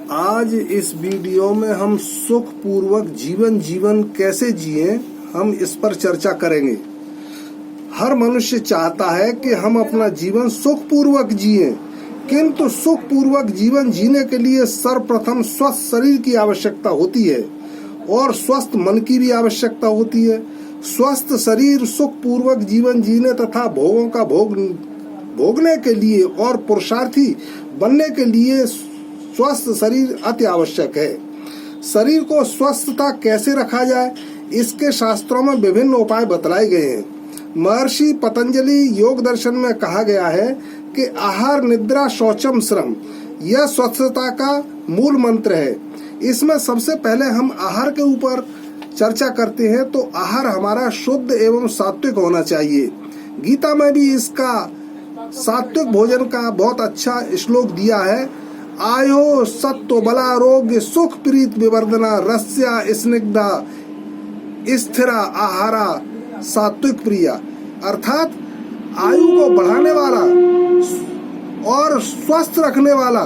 आज इस वीडियो में हम सुखपूर्वक जीवन कैसे जिए हम इस पर चर्चा करेंगे। हर मनुष्य चाहता है कि हम अपना जीवन सुखपूर्वक जिए, किंतु सुखपूर्वक जीवन जीने के लिए सर्वप्रथम स्वस्थ शरीर की आवश्यकता होती है और स्वस्थ मन की भी आवश्यकता होती है। स्वस्थ शरीर सुखपूर्वक जीवन जीने तथा भोगों का भोगने के लिए और पुरुषार्थी बनने के लिए स्वस्थ शरीर अति आवश्यक है। शरीर को स्वस्थता कैसे रखा जाए, इसके शास्त्रों में विभिन्न उपाय बतलाए गए हैं। महर्षि पतंजलि योग दर्शन में कहा गया है कि आहार निद्रा शौचम श्रम, यह स्वस्थता का मूल मंत्र है। इसमें सबसे पहले हम आहार के ऊपर चर्चा करते हैं तो आहार हमारा शुद्ध एवं सात्विक होना चाहिए। गीता में भी इसका सात्विक भोजन का बहुत अच्छा श्लोक दिया है। आयो सत्व बलारोग्य सुख प्रीत विवर्धना रस्या स्निग्धा स्थिरा आहारा सात्विक प्रिया, अर्थात आयु को बढ़ाने वाला और स्वस्थ रखने वाला,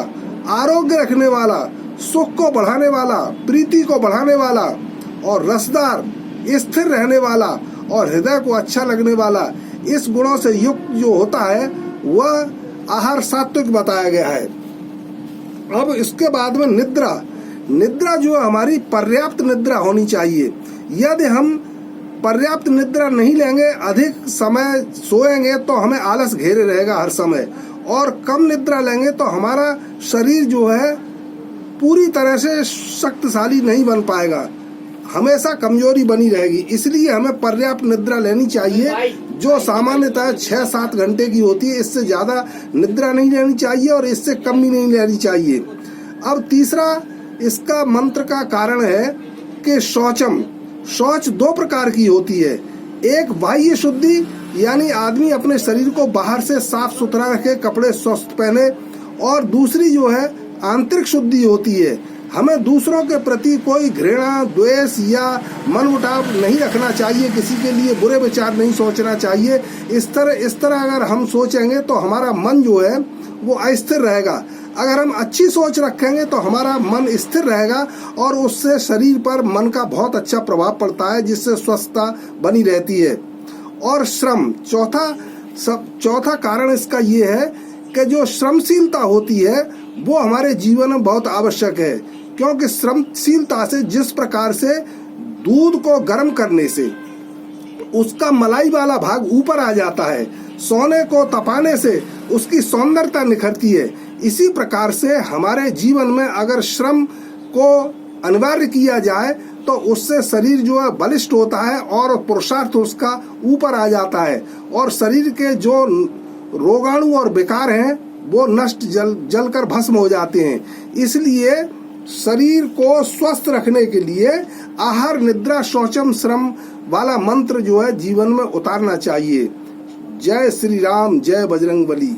आरोग्य रखने वाला, सुख को बढ़ाने वाला, प्रीति को बढ़ाने वाला और रसदार, स्थिर रहने वाला और हृदय को अच्छा लगने वाला, इस गुणों से युक्त जो होता है वह आहार सात्विक बताया गया है। अब इसके बाद में निद्रा जो हमारी पर्याप्त निद्रा होनी चाहिए। यदि हम पर्याप्त निद्रा नहीं लेंगे, अधिक समय सोएंगे तो हमें आलस घेरे रहेगा हर समय, और कम निद्रा लेंगे तो हमारा शरीर जो है पूरी तरह से शक्तिशाली नहीं बन पाएगा, हमेशा कमजोरी बनी रहेगी। इसलिए हमें पर्याप्त निद्रा लेनी चाहिए, जो सामान्यतः 6-7 घंटे की होती है। इससे ज्यादा निद्रा नहीं लेनी चाहिए और इससे कम भी नहीं लेनी चाहिए। अब तीसरा इसका मंत्र का कारण है कि शौच 2 प्रकार की होती है। एक बाह्य शुद्धि, यानी आदमी अपने शरीर को बाहर से साफ सुथरा रखे, कपड़े स्वस्थ पहने, और दूसरी जो है आंतरिक शुद्धि होती है। हमें दूसरों के प्रति कोई घृणा, द्वेष या मनमुटाव नहीं रखना चाहिए, किसी के लिए बुरे विचार नहीं सोचना चाहिए। इस तरह अगर हम सोचेंगे तो हमारा मन जो है वो अस्थिर रहेगा। अगर हम अच्छी सोच रखेंगे तो हमारा मन स्थिर रहेगा और उससे शरीर पर मन का बहुत अच्छा प्रभाव पड़ता है, जिससे स्वस्थता बनी रहती है। और श्रम, चौथा कारण इसका ये है कि जो श्रमशीलता होती है वो हमारे जीवन में बहुत आवश्यक है, क्योंकि श्रमशीलता से जिस प्रकार से दूध को गर्म करने से उसका मलाई वाला भाग ऊपर आ जाता है, सोने को तपाने से उसकी सौंदर्यता निखरती है, इसी प्रकार से हमारे जीवन में अगर श्रम को अनिवार्य किया जाए तो उससे शरीर जो है बलिष्ठ होता है और पुरुषार्थ उसका ऊपर आ जाता है, और शरीर के जो रोगाणु और विकार हैं वो नष्ट जलकर भस्म हो जाते हैं। इसलिए शरीर को स्वस्थ रखने के लिए आहार निद्रा शौचम श्रम वाला मंत्र जो है जीवन में उतारना चाहिए। जय श्री राम, जय बजरंग बली।